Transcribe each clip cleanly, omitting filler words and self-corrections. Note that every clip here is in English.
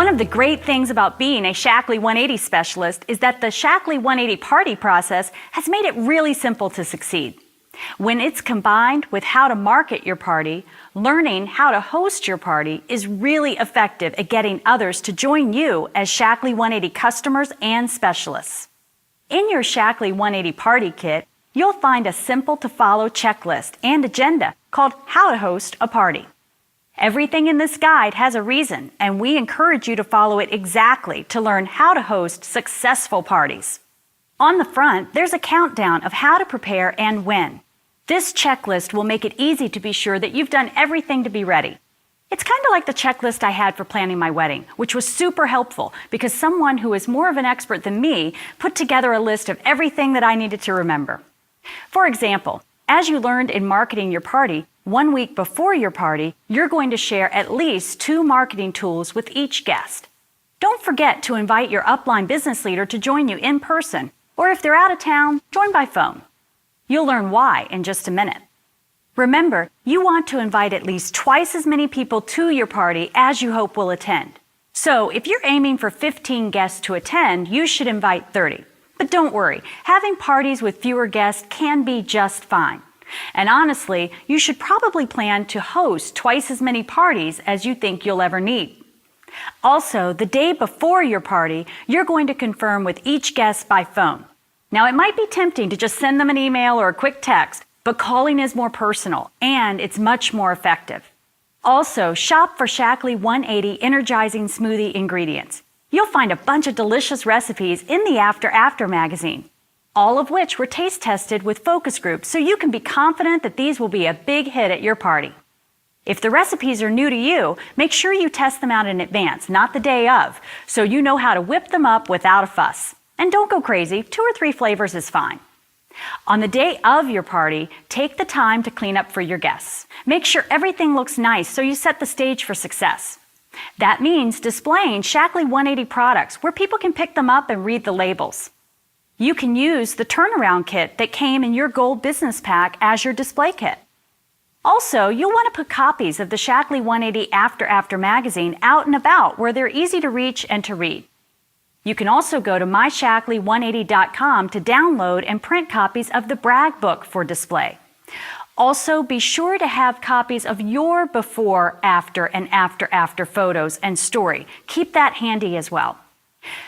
One of the great things about being a Shaklee 180 specialist is that the Shaklee 180 party process has made it really simple to succeed. When it's combined with how to market your party, learning how to host your party is really effective at getting others to join you as Shaklee 180 customers and specialists. In your Shaklee 180 party kit, you'll find a simple-to-follow checklist and agenda called How to Host a Party. Everything in this guide has a reason, and we encourage you to follow it exactly to learn how to host successful parties. On the front, there's a countdown of how to prepare and when. This checklist will make it easy to be sure that you've done everything to be ready. It's kind of like the checklist I had for planning my wedding, which was super helpful because someone who is more of an expert than me put together a list of everything that I needed to remember. For example, as you learned in marketing your party, 1 week before your party, you're going to share at least 2 marketing tools with each guest. Don't forget to invite your upline business leader to join you in person, or if they're out of town, join by phone. You'll learn why in just a minute. Remember, you want to invite at least twice as many people to your party as you hope will attend. So if you're aiming for 15 guests to attend, you should invite 30. But don't worry, having parties with fewer guests can be just fine. And honestly, you should probably plan to host twice as many parties as you think you'll ever need. Also, the day before your party, you're going to confirm with each guest by phone. Now, it might be tempting to just send them an email or a quick text, but calling is more personal and it's much more effective. Also, shop for Shaklee 180 Energizing Smoothie ingredients. You'll find a bunch of delicious recipes in the After magazine, all of which were taste tested with focus groups so you can be confident that these will be a big hit at your party. If the recipes are new to you, make sure you test them out in advance, not the day of, so you know how to whip them up without a fuss. And don't go crazy, 2 or 3 flavors is fine. On the day of your party, take the time to clean up for your guests. Make sure everything looks nice so you set the stage for success. That means displaying Shaklee 180 products where people can pick them up and read the labels. You can use the turnaround kit that came in your gold business pack as your display kit. Also, you'll want to put copies of the Shaklee 180 After magazine out and about where they're easy to reach and to read. You can also go to myshaklee180.com to download and print copies of the brag book for display. Also, be sure to have copies of your before, after, and after photos and story. Keep that handy as well.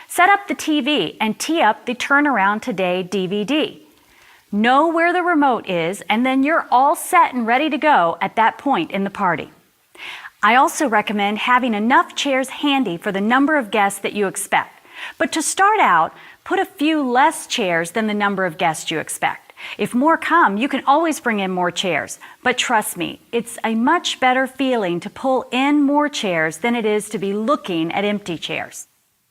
Set up the TV and tee up the Turnaround Today DVD. Know where the remote is, and then you're all set and ready to go at that point in the party. I also recommend having enough chairs handy for the number of guests that you expect. But to start out, put a few less chairs than the number of guests you expect. If more come, you can always bring in more chairs. But trust me, it's a much better feeling to pull in more chairs than it is to be looking at empty chairs.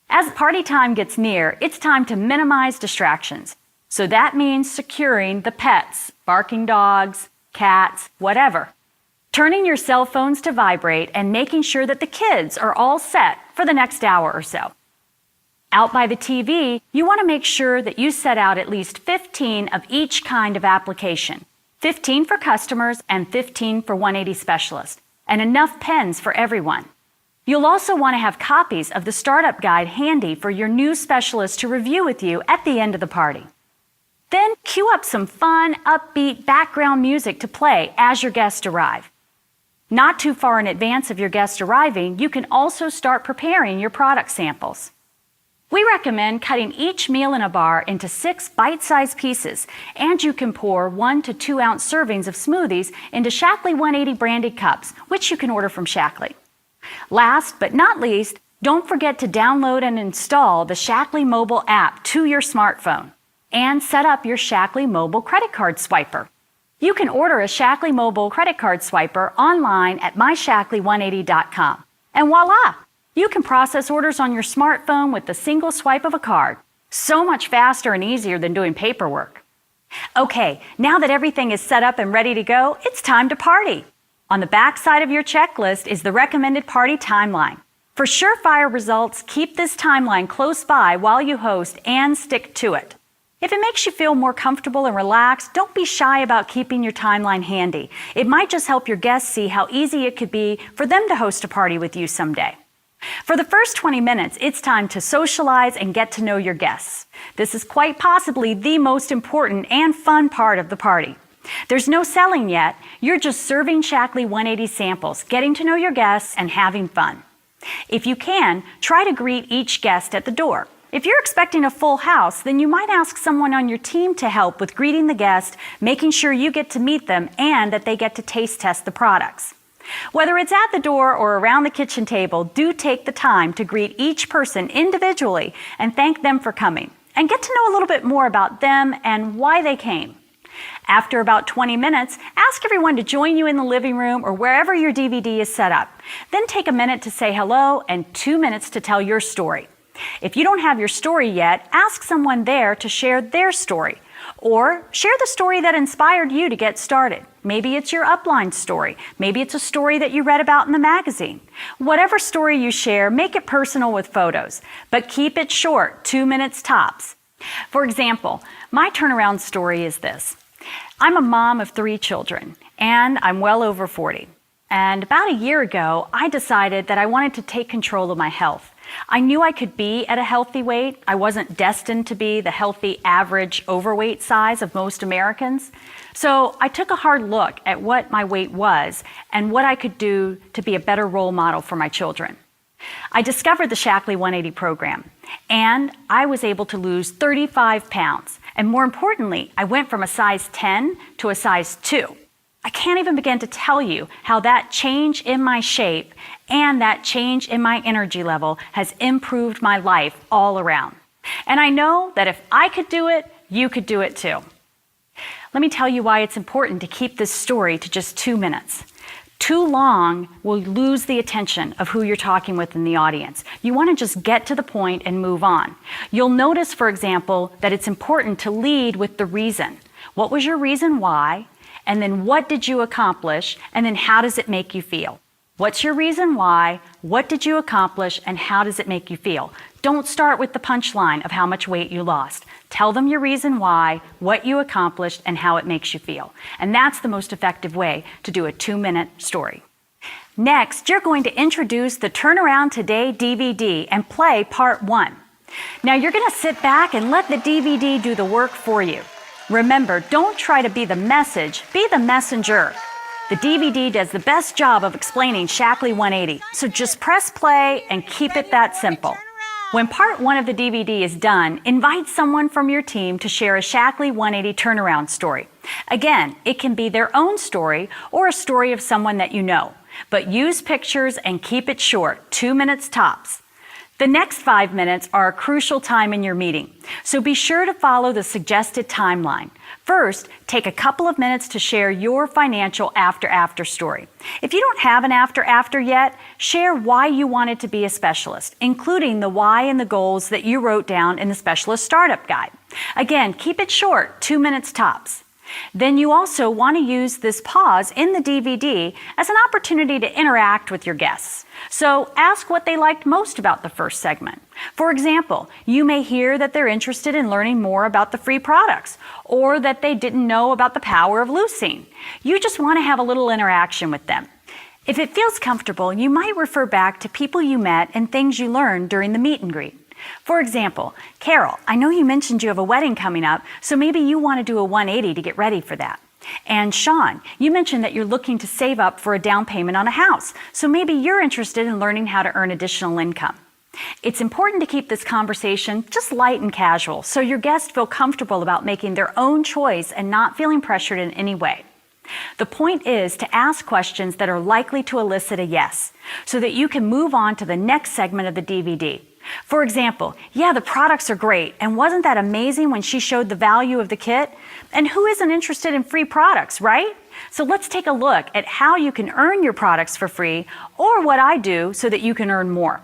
As party time gets near, it's time to minimize distractions. So that means securing the pets, barking dogs, cats, whatever. Turning your cell phones to vibrate and making sure that the kids are all set for the next hour or so. Out by the TV, you want to make sure that you set out at least 15 of each kind of application. 15 for customers and 15 for 180 specialists, and enough pens for everyone. You'll also want to have copies of the startup guide handy for your new specialist to review with you at the end of the party. Then cue up some fun, upbeat background music to play as your guests arrive. Not too far in advance of your guests arriving, you can also start preparing your product samples. We recommend cutting each meal in a bar into 6 bite-sized pieces, and you can pour 1 to 2 ounce servings of smoothies into Shaklee 180 branded cups, which you can order from Shaklee. Last but not least, don't forget to download and install the Shaklee mobile app to your smartphone and set up your Shaklee mobile credit card swiper. You can order a Shaklee mobile credit card swiper online at myshaklee180.com. And voila! You can process orders on your smartphone with the single swipe of a card. So much faster and easier than doing paperwork. Okay, now that everything is set up and ready to go, it's time to party. On the back side of your checklist is the recommended party timeline. For surefire results, keep this timeline close by while you host and stick to it. If it makes you feel more comfortable and relaxed, don't be shy about keeping your timeline handy. It might just help your guests see how easy it could be for them to host a party with you someday. For the first 20 minutes, it's time to socialize and get to know your guests. This is quite possibly the most important and fun part of the party. There's no selling yet. You're just serving Shaklee 180 samples, getting to know your guests, and having fun. If you can, try to greet each guest at the door. If you're expecting a full house, then you might ask someone on your team to help with greeting the guest, making sure you get to meet them and that they get to taste test the products. Whether it's at the door or around the kitchen table, do take the time to greet each person individually and thank them for coming, and get to know a little bit more about them and why they came. After about 20 minutes, ask everyone to join you in the living room or wherever your DVD is set up. Then take a minute to say hello and 2 minutes to tell your story. If you don't have your story yet, ask someone there to share their story. Or share the story that inspired you to get started. Maybe it's your upline story. Maybe it's a story that you read about in the magazine. Whatever story you share, make it personal with photos, but keep it short, 2 minutes tops. For example, my turnaround story is this. I'm a mom of 3 children, and I'm well over 40. And about a year ago, I decided that I wanted to take control of my health. I knew I could be at a healthy weight. I wasn't destined to be the healthy average overweight size of most Americans. So I took a hard look at what my weight was and what I could do to be a better role model for my children. I discovered the Shaklee 180 program, and I was able to lose 35 pounds. And more importantly, I went from a size 10 to a size 2. I can't even begin to tell you how that change in my shape and that change in my energy level has improved my life all around. And I know that if I could do it, you could do it too. Let me tell you why it's important to keep this story to just 2 minutes. Too long will lose the attention of who you're talking with in the audience. You want to just get to the point and move on. You'll notice, for example, that it's important to lead with the reason. What was your reason why? And then what did you accomplish? And then how does it make you feel? What's your reason why? What did you accomplish? And how does it make you feel? Don't start with the punchline of how much weight you lost. Tell them your reason why, what you accomplished, and how it makes you feel. And that's the most effective way to do a 2-minute story. Next, you're going to introduce the Turnaround Today DVD and play part 1. Now you're going to sit back and let the DVD do the work for you. Remember, don't try to be the message, be the messenger. The DVD does the best job of explaining Shaklee 180, so just press play and keep it that simple. When part 1 of the DVD is done, invite someone from your team to share a Shaklee 180 turnaround story. Again, it can be their own story or a story of someone that you know, but use pictures and keep it short, 2 minutes tops. The next 5 minutes are a crucial time in your meeting, so be sure to follow the suggested timeline. First, take a couple of minutes to share your financial after-after story. If you don't have an after-after yet, share why you wanted to be a specialist, including the why and the goals that you wrote down in the Specialist Startup Guide. Again, keep it short, 2 minutes tops. Then you also want to use this pause in the DVD as an opportunity to interact with your guests. So ask what they liked most about the first segment. For example, you may hear that they're interested in learning more about the free products, or that they didn't know about the power of leucine. You just want to have a little interaction with them. If it feels comfortable, you might refer back to people you met and things you learned during the meet and greet. For example, Carol, I know you mentioned you have a wedding coming up, so maybe you want to do a 180 to get ready for that. And Sean, you mentioned that you're looking to save up for a down payment on a house, so maybe you're interested in learning how to earn additional income. It's important to keep this conversation just light and casual, so your guests feel comfortable about making their own choice and not feeling pressured in any way. The point is to ask questions that are likely to elicit a yes, so that you can move on to the next segment of the DVD. For example, yeah, the products are great, and wasn't that amazing when she showed the value of the kit? And who isn't interested in free products, right? So let's take a look at how you can earn your products for free, or what I do so that you can earn more.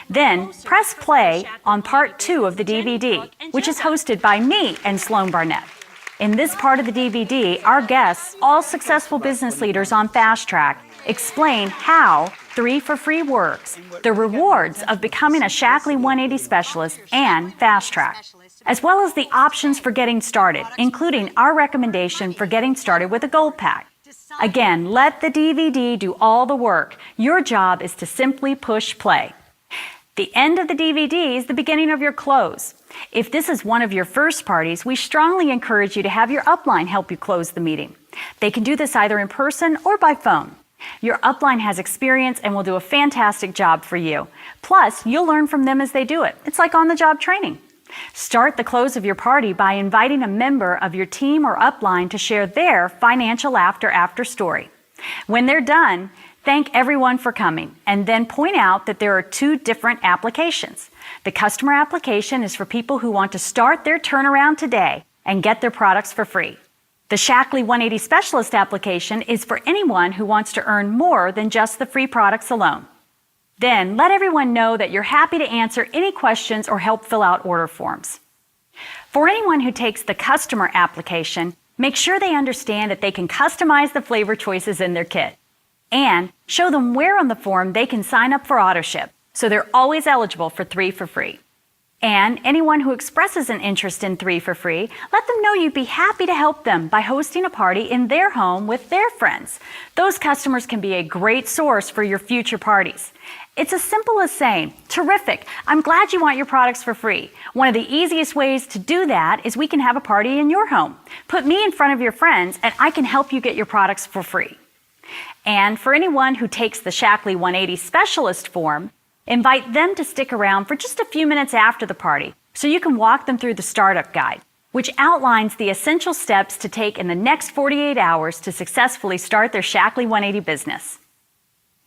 Then press play on part 2 of the DVD, which is hosted by me and Sloan Barnett. In this part of the DVD, our guests, all successful business leaders on Fast Track, explain how 3 for Free works, the rewards of becoming a Shaklee 180 specialist, and Fast Track, as well as the options for getting started, including our recommendation for getting started with a gold pack. Again, let the DVD do all the work. Your job is to simply push play. The end of the DVD is the beginning of your close. If this is one of your first parties, we strongly encourage you to have your upline help you close the meeting. They can do this either in person or by phone. Your upline has experience and will do a fantastic job for you. Plus, you'll learn from them as they do it. It's like on-the-job training. Start the close of your party by inviting a member of your team or upline to share their financial after story. When they're done, thank everyone for coming, and then point out that there are two different applications. The customer application is for people who want to start their turnaround today and get their products for free. The Shaklee 180 Specialist application is for anyone who wants to earn more than just the free products alone. Then let everyone know that you're happy to answer any questions or help fill out order forms. For anyone who takes the customer application, make sure they understand that they can customize the flavor choices in their kit. And show them where on the form they can sign up for AutoShip, so they're always eligible for 3 for free. And anyone who expresses an interest in 3 for free, let them know you'd be happy to help them by hosting a party in their home with their friends. Those customers can be a great source for your future parties. It's as simple as saying, "Terrific, I'm glad you want your products for free. One of the easiest ways to do that is we can have a party in your home. Put me in front of your friends and I can help you get your products for free." And for anyone who takes the Shaklee 180 Specialist form, invite them to stick around for just a few minutes after the party so you can walk them through the startup guide, which outlines the essential steps to take in the next 48 hours to successfully start their Shaklee 180 business.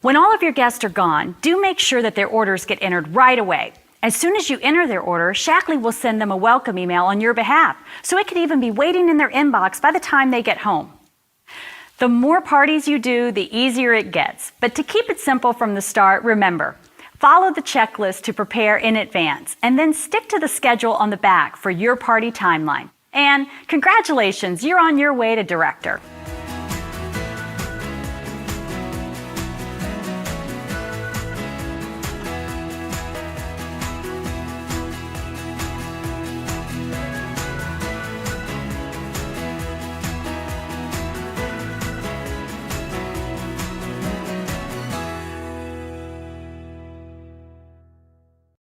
When all of your guests are gone, do make sure that their orders get entered right away. As soon as you enter their order, Shaklee will send them a welcome email on your behalf, so it could even be waiting in their inbox by the time they get home. The more parties you do, the easier it gets. But to keep it simple from the start, remember, follow the checklist to prepare in advance, and then stick to the schedule on the back for your party timeline. And congratulations, you're on your way to director.